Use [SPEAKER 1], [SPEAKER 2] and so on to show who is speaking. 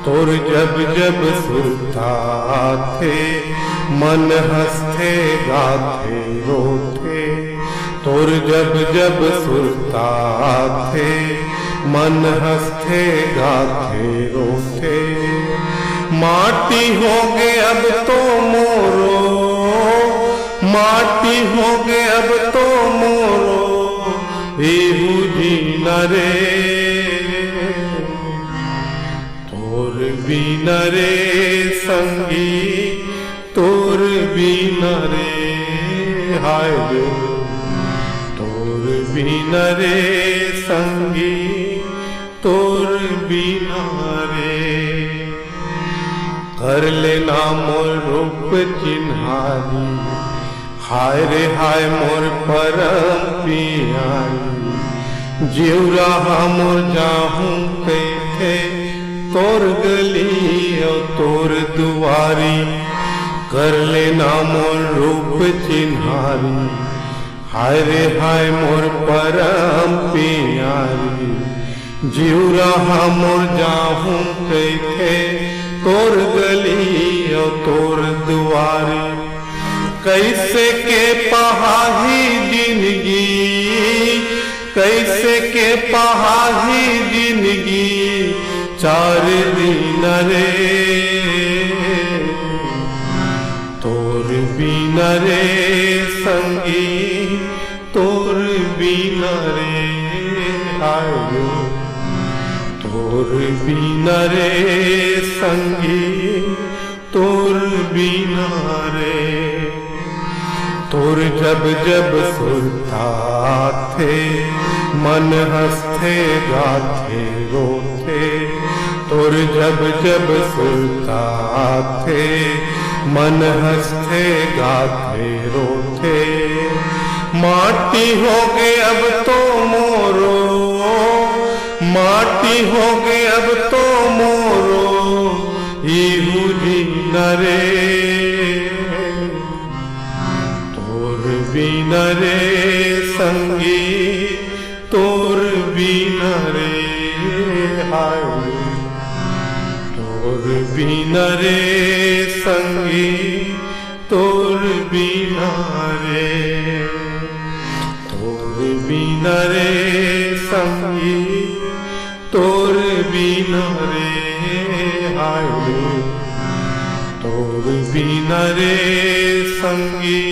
[SPEAKER 1] तोर जब जब सुरता थे मन हंसते गाते रोते। तोर जब जब सुरता थे मन हंसते गाते रोते। माटी हो गए अब तो मोरो, माटी हो गए अब तो मोरो एहू जीना रे। तोर बिना रे संगी तोर बिना रे हाय रे। तोर बिना रे संगी तोर बिना रे। कर लेना मोर रूप चिन्हारी हाय रे हाय मोर परम पियारी। जीव रहा मोर जाहूं कैथे तोर गली और तोर दुआरी। कर लेना मोर रूप चिन्हारी हाय रे हाय मोर परम पियारी। जीव रहा मोर जाहूं कैथे तोर गली और तोर दुआरी। कैसे के पहाही जिंदगी, कैसे के पहाही जिंदगी चार दिन रे। तोर बिना रे संगी तोर बिना रे हाय रे। तोर बिना रे संगी तोर बिना रे। तोर जब जब सुरता थे मन हंसते गाते रोते। तोर जब जब सुरता थे मन हंसते गाते रोते। माटी हो गए अब तो मोरो, माटी हो गए अब तो मोरो एहू जीना रे। तोर बिना रे संगी तोर बिना रे हाय रे। तोर बिना रे संगी तोर बिना रे। तोर बिना रे संगी तोर बिना रे हाय रे। तोर बिना रे संगी